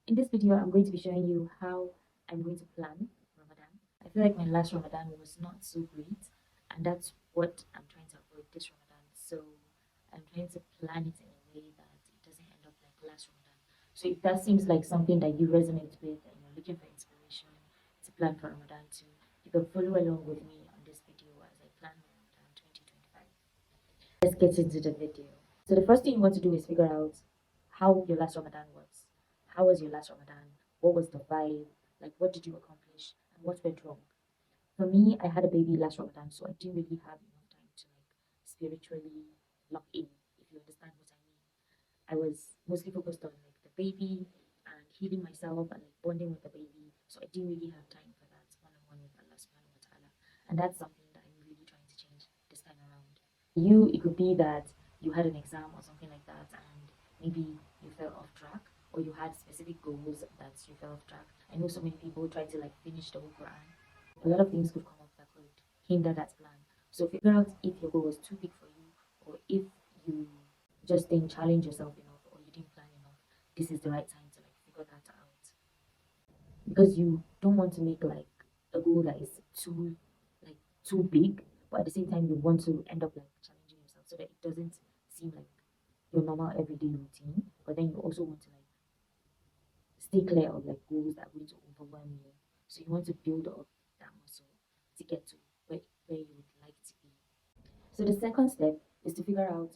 In this video, I'm going to be showing you how I'm going to plan Ramadan. I feel like my last Ramadan was not so great, and that's what I'm trying to avoid this Ramadan. So I'm trying to plan it in a way that it doesn't end up like last Ramadan. So if that seems like something that you resonate with and you're looking for inspiration to plan for Ramadan too, you can follow along with me on this video as I plan my Ramadan 2025. Let's get into the video. So the first thing you want to do is figure out how your last Ramadan was. How was your last Ramadan? What was the vibe? Like, what did you accomplish? And what went wrong? For me, I had a baby last Ramadan, so I didn't really have enough time to like spiritually lock in, if you understand what I mean. I was mostly focused on like the baby and healing myself and like bonding with the baby. So I didn't really have time for that one on one with Allah subhanahu wa ta'ala. And that's something that I'm really trying to change this time around. You, it could be that you had an exam or something like that, and maybe you fell off track, or you had specific goals that you fell off track. I know so many people try to like finish the whole Quran. A lot of things could come up that could hinder that plan. So figure out if your goal was too big for you, or if you just didn't challenge yourself enough, or you didn't plan enough. This is the right time to like figure that out, because you don't want to make like a goal that is like too big, but at the same time you want to end up like challenging yourself so that it doesn't seem like your normal everyday routine. But then you also want to like stay clear of like goals that are going to overwhelm you. So you want to build up that muscle to get to where you would like to be. So the second step is to figure out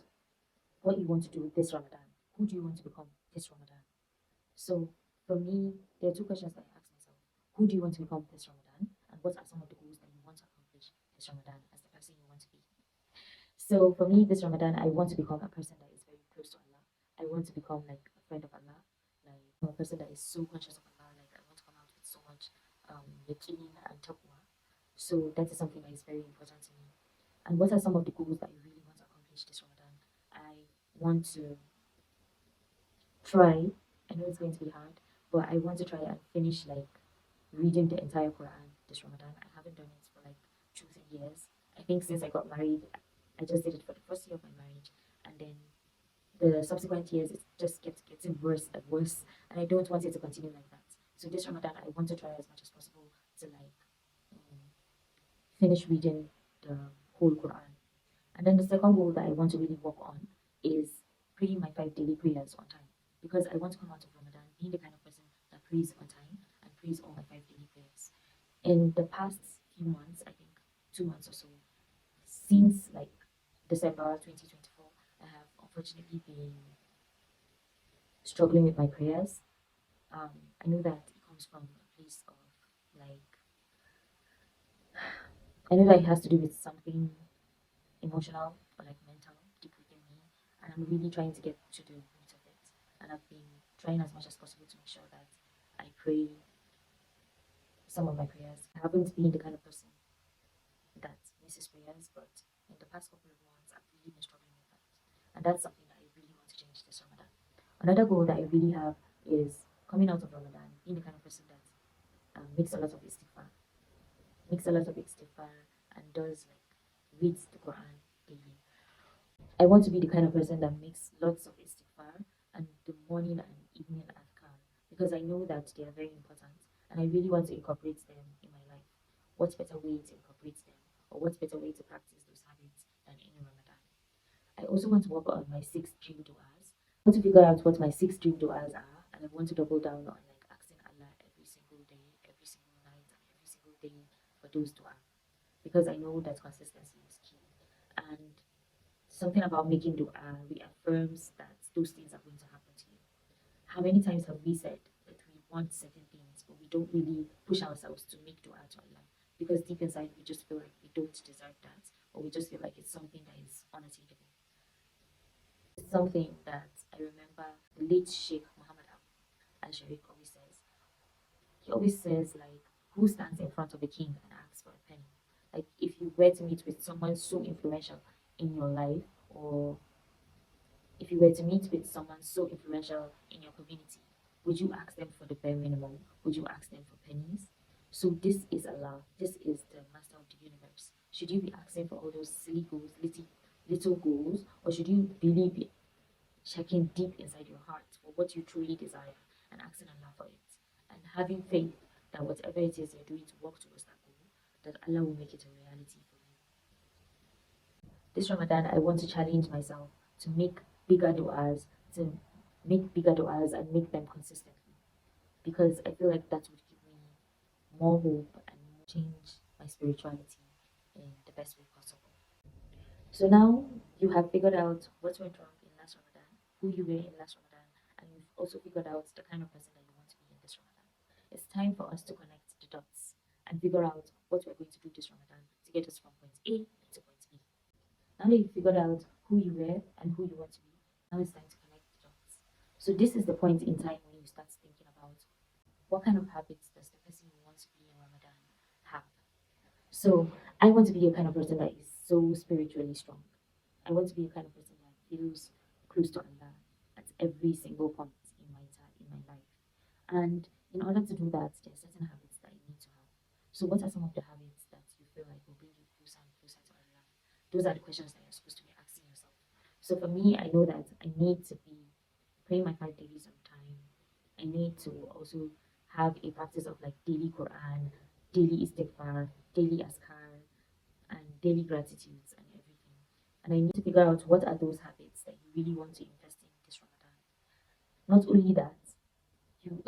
what you want to do this Ramadan. Who do you want to become this Ramadan? So for me, there are two questions that I ask myself. Who do you want to become this Ramadan? And what are some of the goals that you want to accomplish this Ramadan as the person you want to be? So for me, this Ramadan, I want to become a person that is very close to Allah. I want to become like a friend of Allah, like a person that is so conscious of Allah. Like I want to come out with so much yaqeen and taqwa. So that is something that is very important to me. And what are some of the goals that you really want to accomplish this Ramadan? I want to try. I know it's going to be hard, but I want to try and finish like reading the entire Quran this Ramadan. I haven't done it for like 2 3 years. I think since I got married, I just did it for the first year of my marriage, and then the subsequent years it just kept getting worse and worse, and I don't want it to continue like that. So this Ramadan, I want to try as much as possible to like um, finish reading the whole Quran. And then the second goal that I want to really work on is praying my 5 daily prayers on time, because I want to come out of Ramadan being the kind of person that prays on time and prays all my 5 daily prayers. In the past few months, I think 2 months or so, since like December 2024, I have unfortunately been struggling with my prayers. I know that it comes from a place of like, I know that it has to do with something emotional or like mental deep within me, and I'm really trying to get to the root of it. And I've been trying as much as possible to make sure that I pray some of my prayers. I haven't been the kind of person that misses prayers, but in the past couple of months, I've really been struggling with that, and that's something that I really want to change this Ramadan. Another goal that I really have is coming out of Ramadan, being the kind of person that makes a lot of istighfar, and does like reads the Quran daily. I want to be the kind of person that makes lots of istighfar and the morning and evening adhkar, because I know that they are very important and I really want to incorporate them in my life. What better way to incorporate them, or what better way to practice those habits than in Ramadan? I also want to work on my 6 dream du'as. I want to figure out what my 6 dream du'as are, and I want to double down on like asking Allah every single day, every single night, and every single day for those du'as, because I know that consistency is key. And something about making dua reaffirms that those things are going to happen to you. How many times have we said that we want certain things, but we don't really push ourselves to make dua to Allah? Because deep inside, we just feel like we don't deserve that, or we just feel like it's something that is unattainable. It's something that I remember the late Sheikh Muhammad Al Sharik always says. He always says, like, who stands in front of a king and asks for a penny? Like, if you were to meet with someone so influential in your life, or if you were to meet with someone so influential in your community, would you ask them for the bare minimum? Would you ask them for pennies? So this is Allah. This is the master of the universe. Should you be asking for all those silly goals, little goals, or should you really be checking deep inside your heart for what you truly desire? and asking Allah for it, and having faith that whatever it is you're doing to work towards that goal, that Allah will make it a reality for you. This Ramadan, I want to challenge myself to make bigger du'as, to make bigger du'as and make them consistently, because I feel like that would give me more hope and change my spirituality in the best way possible. So now you have figured out what went wrong in last Ramadan, who you were in last Ramadan, and you've also figured out the kind of person that you want to be in this Ramadan. It's time for us to connect the dots and figure out what we're going to do this Ramadan to get us from point A to point B. Now that you've figured out who you were and who you want to be, now it's time to connect the dots. So this is the point in time when you start thinking about what kind of habits does the person you want to be in Ramadan have. So I want to be a kind of person that is so spiritually strong. I want to be a kind of person that feels close to Allah at every single point in my life. And in order to do that, there are certain habits that you need to have. So what are some of the habits that you feel like will bring you closer and closer to Allah? Those are the questions that you're supposed to be asking yourself. So for me, I know that I need to be praying my 5 days on time. I need to also have a practice of like daily Quran, daily istighfar, daily askar, and daily gratitudes and everything. And I need to figure out what are those habits that you really want to invest in this Ramadan. Not only that, you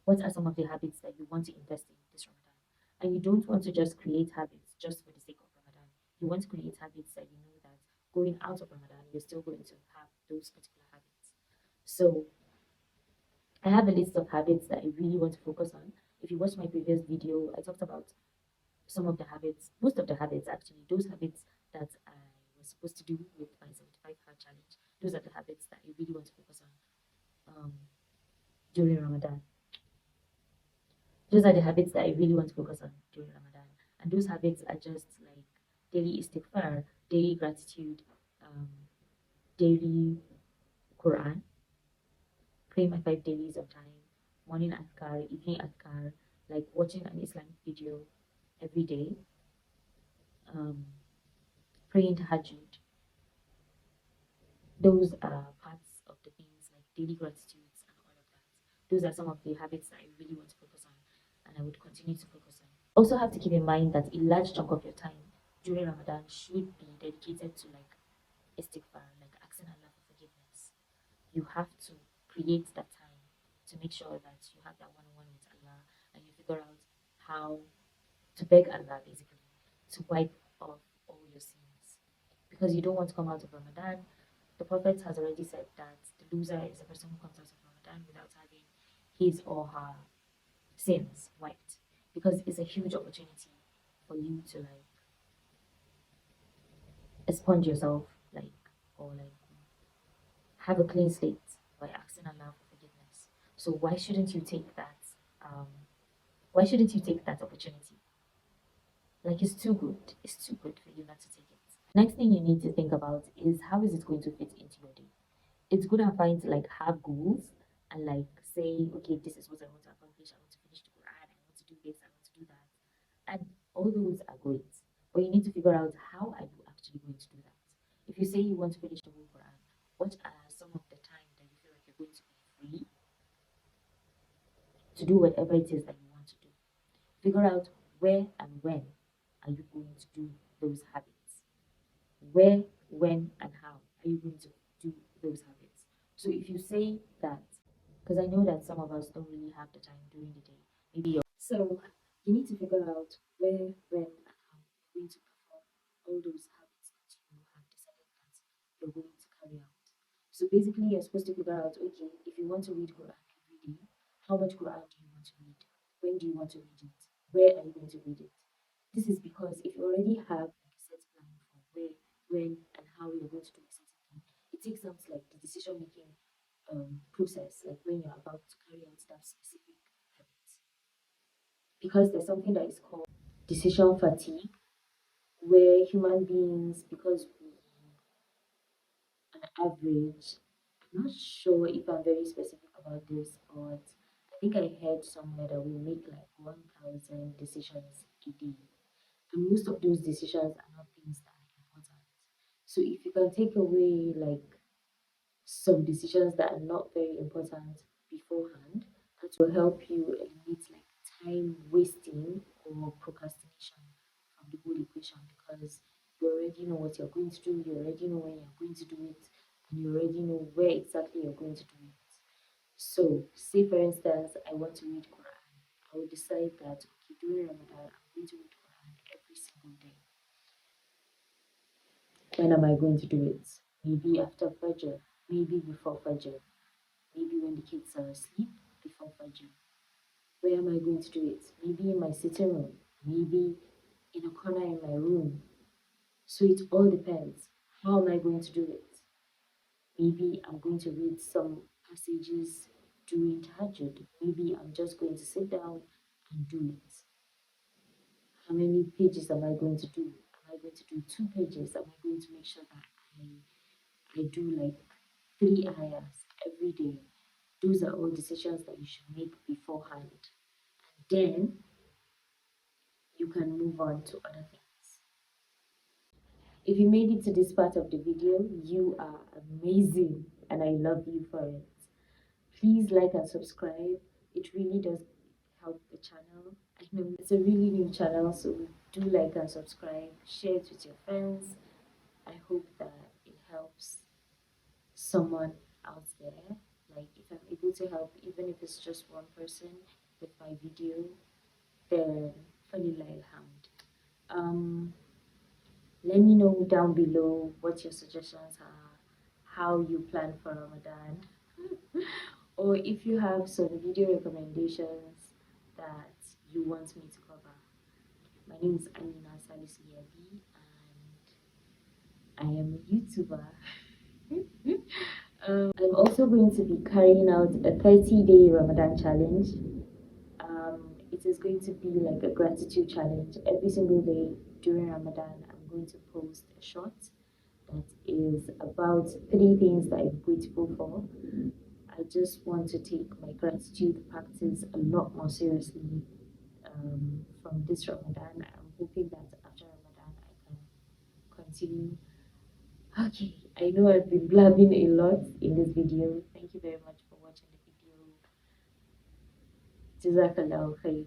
what are some of the habits that you want to invest in this Ramadan? And you don't want to just create habits just for the sake of Ramadan. You want to create habits that you know that going out of Ramadan, you're still going to have those particular habits. So I have a list of habits that I really want to focus on. If you watched my previous video, I talked about some of the habits, most of the habits actually, those habits that I was supposed to do with my 75 hard challenge. Those are the habits that I really want to focus on during Ramadan. Those are the habits that I really want to focus on during Ramadan. And those habits are just like daily istighfar, daily gratitude, um, daily Quran, praying my 5 days on time, morning adhkar, evening adhkar, like watching an Islamic video every day, praying tahajjud. Those are parts of the things like daily gratitudes and all of that. Those are some of the habits that I really want to focus on and I would continue to focus on. Also have to keep in mind that a large chunk of your time during Ramadan should be dedicated to like istighfar, like asking Allah for forgiveness. You have to create that time to make sure that you have that one-on-one with Allah and you figure out how to beg Allah basically to wipe off all your sins. Because you don't want to come out of Ramadan. The Prophet has already said that the loser is a person who comes out of Ramadan without having his or her sins wiped. Because it's a huge opportunity for you to like expunge yourself, like, or like have a clean slate by asking Allah for forgiveness. So why shouldn't you take that? Um, why shouldn't you take that opportunity? Like it's too good. It's too good for you not to take it. Next thing you need to think about is how is it going to fit into your day? It's good and fine to like have goals and like say, okay, this is what I want to accomplish. I want to finish the Quran. I want to do this. I want to do that. And all those are great. But you need to figure out how are you actually going to do that. If you say you want to finish the whole Quran, what are some of the time that you feel like you're going to be free to do whatever it is that you want to do? Figure out where and when are you going to do those habits. Where, when, and how are you going to do those habits? So if you say that, because I know that some of us don't really have the time during the day, maybe you're, so you need to figure out where, when, and how you're going to perform all those habits that you have decided that you're going to carry out. So basically, you're supposed to figure out, okay, if you want to read Quran every day, how much Quran do you want to read? When do you want to read it? Where are you going to read it? This is because if you already have like a set plan for where, when, and how you're going to do a certain thing, it takes out like the decision making process, like when you're about to carry out that specific habit. Because there's something that is called decision fatigue, where human beings, because we on average, I'm not sure if I'm very specific about this, but I think I heard somewhere that we make like 1,000 decisions a day. And most of those decisions are not things that are important. So if you can take away like some decisions that are not very important, beforehand. That will help you eliminate like time wasting or procrastination from the whole equation, because you already know what you're going to do, you already know when you're going to do it, and you already know where exactly you're going to do it. So, say for instance, I want to read Quran. I will decide that okay, during Ramadan, I'm going to read Quran every single day. When am I going to do it? Maybe after Fajr, maybe before Fajr, maybe when the kids are asleep, before Fajr. Where am I going to do it? Maybe in my sitting room, maybe in a corner in my room. So it all depends. How am I going to do it? Maybe I'm going to read some passages during Tahajjud. Maybe I'm just going to sit down and do it. How many pages am I going to do? Am I going to do 2 pages? Am I going to make sure that I do like 3 ayahs every day? Those are all decisions that you should make beforehand. Then you can move on to other things. If you made it to this part of the video, you are amazing and I love you for it. Please like and subscribe. It really does help the channel. I know it's a really new channel, so do like and subscribe. Share it with your friends. I hope that it helps someone out there. Like if I'm able to help, even if it's just one person with my video, then falillah alhamd. Let me know down below what your suggestions are, how you plan for Ramadan, or if you have some video recommendations that you want me to cover. My name is Amina Salisu, and I am a YouTuber. I'm also going to be carrying out a 30-day Ramadan challenge. It is going to be like a gratitude challenge. Every single day during Ramadan, I'm going to post a short that is about 3 things that I'm grateful for. I just want to take my gratitude practice a lot more seriously from this Ramadan. I'm hoping that after Ramadan I can continue. Okay, I know I've been blabbing a lot in this video. Thank you very much for watching the video. Jazakallah khair.